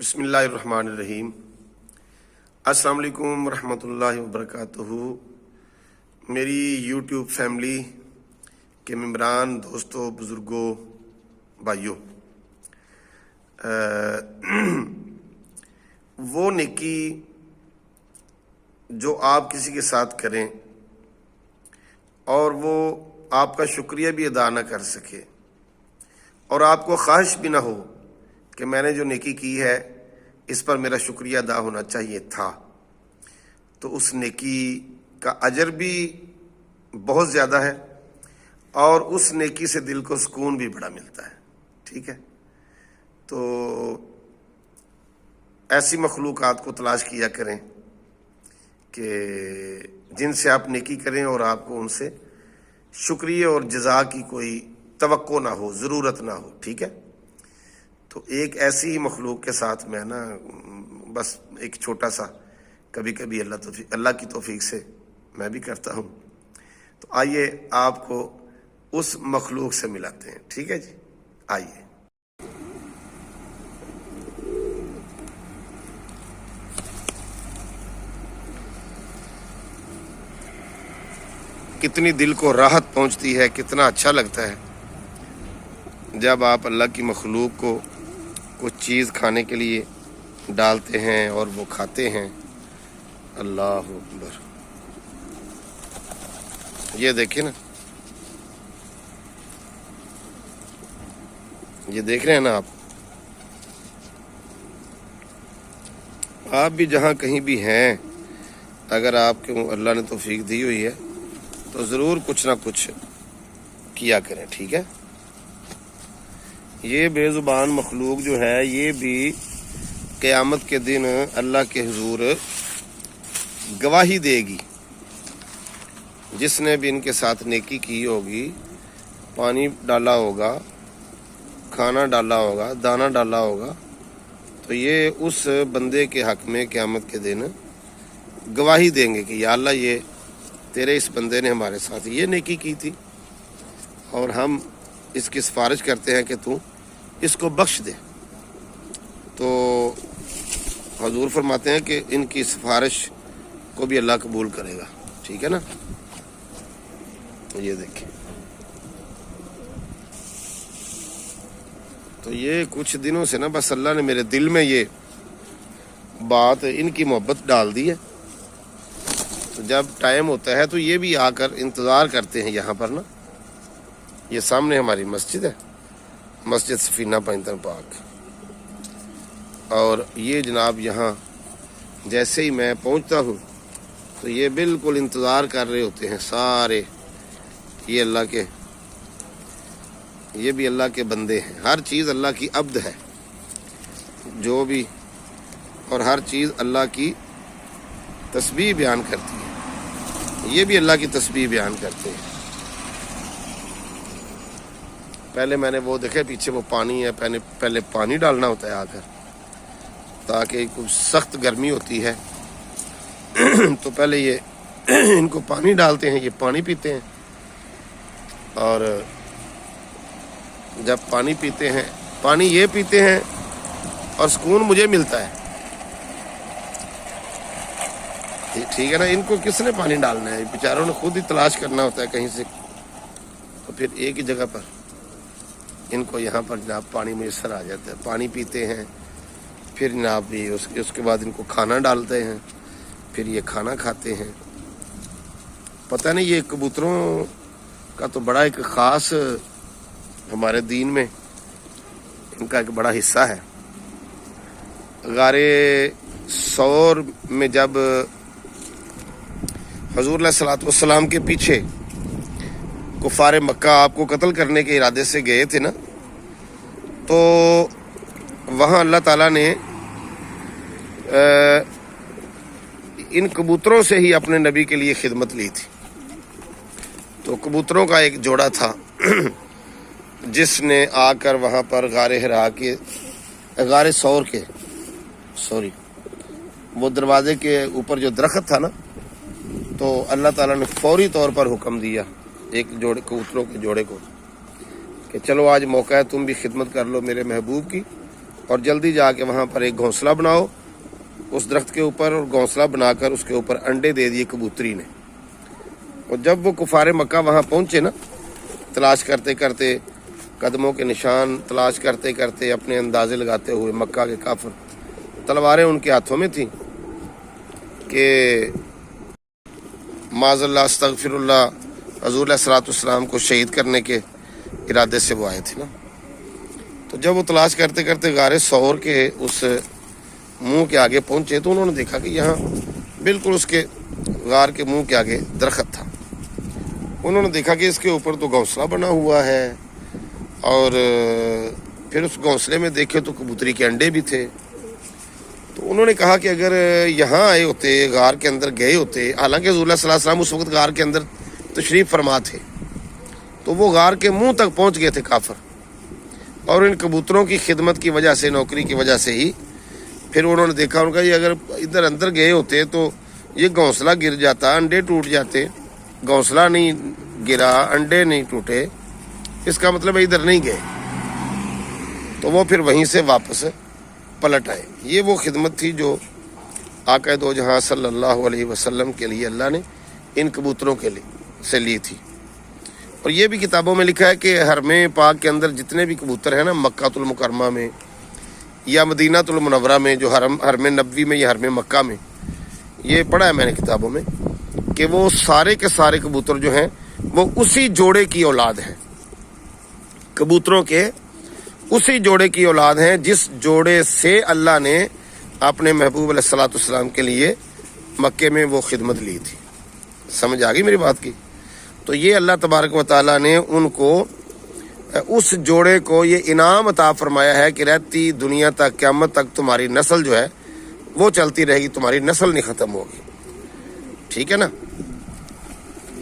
بسم اللہ الرحمن الرحیم۔ السلام علیکم ورحمۃ اللہ وبرکاتہ۔ میری یوٹیوب فیملی کے ممبران، دوستوں، بزرگوں، بھائیوں، وہ نیکی جو آپ کسی کے ساتھ کریں اور وہ آپ کا شکریہ بھی ادا نہ کر سکے اور آپ کو خواہش بھی نہ ہو کہ میں نے جو نیکی کی ہے اس پر میرا شکریہ ادا ہونا چاہیے تھا، تو اس نیکی کا اجر بھی بہت زیادہ ہے اور اس نیکی سے دل کو سکون بھی بڑا ملتا ہے۔ ٹھیک ہے، تو ایسی مخلوقات کو تلاش کیا کریں کہ جن سے آپ نیکی کریں اور آپ کو ان سے شکریہ اور جزا کی کوئی توقع نہ ہو، ضرورت نہ ہو۔ ٹھیک ہے، تو ایک ایسی ہی مخلوق کے ساتھ میں بس ایک چھوٹا سا کبھی کبھی اللہ کی توفیق سے میں بھی کرتا ہوں، تو آئیے آپ کو اس مخلوق سے ملاتے ہیں۔ ٹھیک ہے جی، آئیے۔ کتنی دل کو راحت پہنچتی ہے، کتنا اچھا لگتا ہے جب آپ اللہ کی مخلوق کو کچھ چیز کھانے کے لیے ڈالتے ہیں اور وہ کھاتے ہیں۔ اللہ اکبر، یہ دیکھیں نا، یہ دیکھ رہے ہیں نا آپ بھی جہاں کہیں بھی ہیں، اگر آپ کو اللہ نے توفیق دی ہوئی ہے تو ضرور کچھ نہ کچھ کیا کریں۔ ٹھیک ہے، یہ بے زبان مخلوق جو ہے یہ بھی قیامت کے دن اللہ کے حضور گواہی دے گی۔ جس نے بھی ان کے ساتھ نیکی کی ہوگی، پانی ڈالا ہوگا، کھانا ڈالا ہوگا، دانہ ڈالا ہوگا، تو یہ اس بندے کے حق میں قیامت کے دن گواہی دیں گے کہ یا اللہ، یہ تیرے اس بندے نے ہمارے ساتھ یہ نیکی کی تھی اور ہم اس کی سفارش کرتے ہیں کہ تو اس کو بخش دے۔ تو حضور فرماتے ہیں کہ ان کی سفارش کو بھی اللہ قبول کرے گا۔ ٹھیک ہے نا، یہ دیکھیں، تو یہ کچھ دنوں سے بس اللہ نے میرے دل میں یہ بات، ان کی محبت ڈال دی ہے۔ تو جب ٹائم ہوتا ہے تو یہ بھی آ کر انتظار کرتے ہیں یہاں پر یہ سامنے ہماری مسجد ہے، مسجد سفینہ پینتر پاک، اور یہ جناب یہاں جیسے ہی میں پہنچتا ہوں تو یہ بالکل انتظار کر رہے ہوتے ہیں سارے۔ یہ بھی اللہ کے بندے ہیں، ہر چیز اللہ کی عبد ہے جو بھی، اور ہر چیز اللہ کی تسبیح بیان کرتی ہے، یہ بھی اللہ کی تسبیح بیان کرتے ہیں۔ پہلے میں نے وہ دیکھے پیچھے وہ پانی ہے، پہلے پانی ڈالنا ہوتا ہے آ کر، تاکہ کچھ سخت گرمی ہوتی ہے تو پہلے یہ ان کو پانی ڈالتے ہیں، یہ پانی پیتے ہیں، اور جب پانی پیتے ہیں، پانی یہ پیتے ہیں اور سکون مجھے ملتا ہے۔ ٹھیک ہے نا، ان کو کس نے پانی ڈالنا ہے؟ بیچاروں نے خود ہی تلاش کرنا ہوتا ہے کہیں سے، تو پھر ایک ہی جگہ پر ان کو یہاں پر جناب پانی میسر آ جاتا ہے، پانی پیتے ہیں، پھر جناب بھی اس کے بعد ان کو کھانا ڈالتے ہیں، پھر یہ کھانا کھاتے ہیں۔ پتہ نہیں، یہ کبوتروں کا تو بڑا ایک خاص ہمارے دین میں ان کا ایک بڑا حصہ ہے۔ غار ثور میں جب حضور علیہ الصلوۃ والسلام کے پیچھے کفار مکہ آپ کو قتل کرنے کے ارادے سے گئے تھے تو وہاں اللہ تعالیٰ نے ان کبوتروں سے ہی اپنے نبی کے لیے خدمت لی تھی۔ تو کبوتروں کا ایک جوڑا تھا جس نے آ کر وہاں پر غار ثور کے وہ دروازے کے اوپر جو درخت تھا تو اللہ تعالیٰ نے فوری طور پر حکم دیا ایک کبوتروں کے جوڑے کو کہ چلو آج موقع ہے، تم بھی خدمت کر لو میرے محبوب کی اور جلدی جا کے وہاں پر ایک گھونسلہ بناؤ اس درخت کے اوپر، اور گھونسلہ بنا کر اس کے اوپر انڈے دے دیے کبوتری نے۔ اور جب وہ کفار مکہ وہاں پہنچے نا، تلاش کرتے کرتے، قدموں کے نشان تلاش کرتے کرتے، اپنے اندازے لگاتے ہوئے، مکہ کے کافر، تلواریں ان کے ہاتھوں میں تھیں کہ معاذ اللہ استغفر اللہ، حضور علیہ الصلوۃ والسلام کو شہید کرنے کے ارادے سے وہ آئے تھے نا۔ تو جب وہ تلاش کرتے کرتے غار ثور کے اس منہ کے آگے پہنچے تو انہوں نے دیکھا کہ یہاں بالکل اس کے غار کے منہ کے آگے درخت تھا۔ انہوں نے دیکھا کہ اس کے اوپر تو گھونسلہ بنا ہوا ہے، اور پھر اس گھونسلے میں دیکھے تو کبوتری کے انڈے بھی تھے۔ تو انہوں نے کہا کہ اگر یہاں آئے ہوتے، غار کے اندر گئے ہوتے، حالانکہ حضور صلی اللہ علیہ وسلم اس وقت غار کے اندر تشریف فرما تھے، تو وہ غار کے منہ تک پہنچ گئے تھے کافر، اور ان کبوتروں کی خدمت کی وجہ سے، نوکری کی وجہ سے ہی پھر انہوں نے دیکھا، ان کا یہ اگر ادھر اندر گئے ہوتے تو یہ گھونسلہ گر جاتا، انڈے ٹوٹ جاتے، گھونسلہ نہیں گرا، انڈے نہیں ٹوٹے، اس کا مطلب ادھر نہیں گئے۔ تو وہ پھر وہیں سے واپس پلٹ آئے۔ یہ وہ خدمت تھی جو آقا دو جہاں صلی اللہ علیہ وسلم کے لیے اللہ نے ان کبوتروں کے لیے سے لی تھی۔ اور یہ بھی کتابوں میں لکھا ہے کہ حرم پاک کے اندر جتنے بھی کبوتر ہیں نا، مکہ المکرمہ میں یا مدینہ المنورہ میں، جو حرم نبوی میں یا حرم مکہ میں، یہ پڑھا ہے میں نے کتابوں میں کہ وہ سارے کے سارے کبوتر جو ہیں وہ اسی جوڑے کی اولاد ہیں، کبوتروں کے اسی جوڑے کی اولاد ہیں جس جوڑے سے اللہ نے اپنے محبوب علیہ الصلوۃ والسلام کے لیے مکے میں وہ خدمت لی تھی۔ سمجھ آ گئی میری بات کی؟ تو یہ اللہ تبارک و تعالیٰ نے ان کو، اس جوڑے کو یہ انعام عطا فرمایا ہے کہ رہتی دنیا تک، قیامت تک تمہاری نسل جو ہے وہ چلتی رہے گی، تمہاری نسل نہیں ختم ہوگی۔ ٹھیک ہے نا؟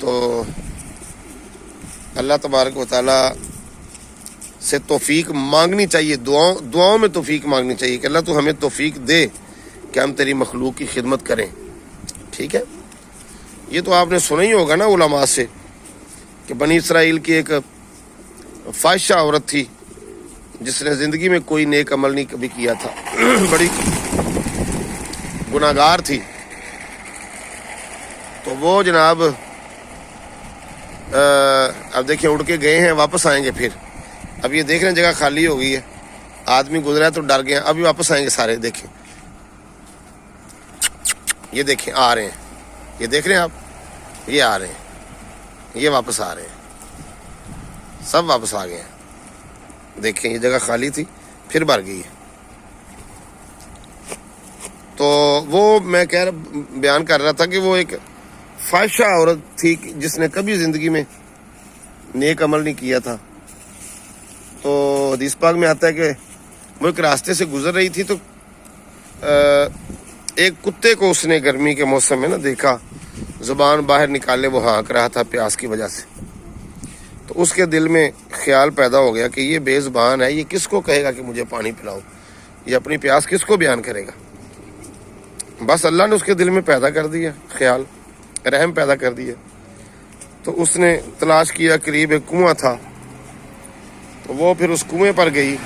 تو اللہ تبارک و تعالیٰ سے توفیق مانگنی چاہیے، دعاؤں میں توفیق مانگنی چاہیے کہ اللہ تو ہمیں توفیق دے کہ ہم تیری مخلوق کی خدمت کریں۔ ٹھیک ہے؟ یہ تو آپ نے سنا ہی ہوگا نا علماء سے کہ بنی اسرائیل کی ایک فاحشہ عورت تھی جس نے زندگی میں کوئی نیک عمل نہیں کبھی کیا تھا، بڑی گناہگار تھی۔ تو وہ جناب اب دیکھیں اڑ کے گئے ہیں، واپس آئیں گے پھر۔ اب یہ دیکھ رہے ہیں جگہ خالی ہو گئی ہے، آدمی گزرا ہے تو ڈر گئے ہیں، ابھی واپس آئیں گے سارے۔ دیکھیں یہ دیکھیں آ رہے ہیں، یہ دیکھ رہے ہیں آپ، یہ آ رہے ہیں، یہ واپس آ رہے ہیں، سب واپس آ گئے ہیں۔ دیکھیں یہ جگہ خالی تھی پھر بھر گئی ہے۔ تو وہ میں بیان کر رہا تھا کہ وہ ایک فاحشہ عورت تھی جس نے کبھی زندگی میں نیک عمل نہیں کیا تھا۔ تو حدیث پاک میں آتا ہے کہ وہ ایک راستے سے گزر رہی تھی تو ایک کتے کو اس نے گرمی کے موسم میں نا دیکھا، زبان باہر نکالے وہ ہانک رہا تھا پیاس کی وجہ سے۔ تو اس کے دل میں خیال پیدا ہو گیا کہ یہ بے زبان ہے، یہ کس کو کہے گا کہ مجھے پانی پلاؤ، یہ اپنی پیاس کس کو بیان کرے گا۔ بس اللہ نے اس کے دل میں پیدا کر دیا خیال، رحم پیدا کر دیا۔ تو اس نے تلاش کیا، قریب ایک کنواں تھا، تو وہ پھر اس کنویں پر گئی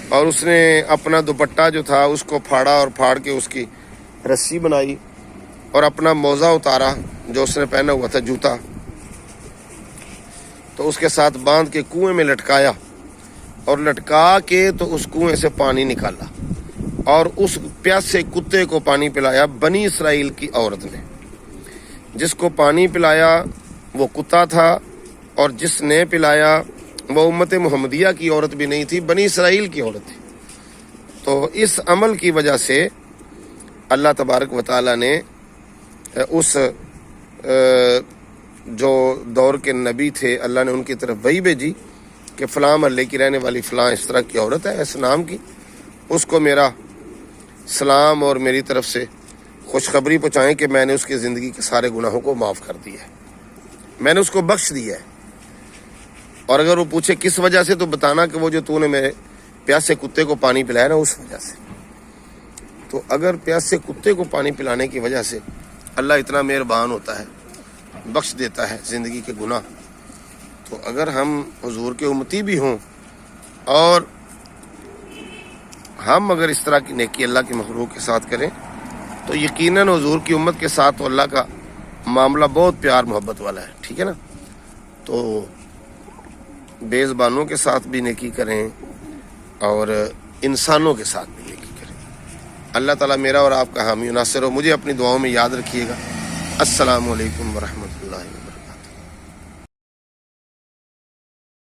اور اس نے اپنا دوپٹہ جو تھا اس کو پھاڑا اور پھاڑ کے اس کی رسی بنائی اور اپنا موزہ اتارا جو اس نے پہنا ہوا تھا، جوتا، تو اس کے ساتھ باندھ کے کنویں میں لٹکایا اور لٹکا کے تو اس کنویں سے پانی نکالا اور اس پیاسے کتے کو پانی پلایا۔ بنی اسرائیل کی عورت نے، جس کو پانی پلایا وہ کتا تھا، اور جس نے پلایا وہ امت محمدیہ کی عورت بھی نہیں تھی، بنی اسرائیل کی عورت تھی۔ تو اس عمل کی وجہ سے اللہ تبارک و تعالیٰ نے اس جو دور کے نبی تھے، اللہ نے ان کی طرف وحی بھیجی کہ فلاں محلے کی رہنے والی فلاں اس طرح کی عورت ہے، اس نام کی، اس کو میرا سلام اور میری طرف سے خوشخبری پہنچائیں کہ میں نے اس کی زندگی کے سارے گناہوں کو معاف کر دیا ہے، میں نے اس کو بخش دیا ہے۔ اور اگر وہ پوچھے کس وجہ سے تو بتانا کہ وہ جو تو نے میرے پیاسے کتے کو پانی پلایا نا، اس وجہ سے۔ تو اگر پیاسے کتے کو پانی پلانے کی وجہ سے اللہ اتنا مہربان ہوتا ہے، بخش دیتا ہے زندگی کے گناہ، تو اگر ہم حضور کے امتی بھی ہوں اور ہم اگر اس طرح کی نیکی اللہ کے مخلوق کے ساتھ کریں تو یقیناً حضور کی امت کے ساتھ تو اللہ کا معاملہ بہت پیار محبت والا ہے، ٹھیک ہے نا۔ تو بے زبانوں کے ساتھ بھی نیکی کریں اور انسانوں کے ساتھ بھی نیکی کریں۔ اللہ تعالیٰ میرا اور آپ کا حامی و ناصر ہو۔ مجھے اپنی دعاؤں میں یاد رکھیے گا۔ السلام علیکم ورحمۃ اللہ۔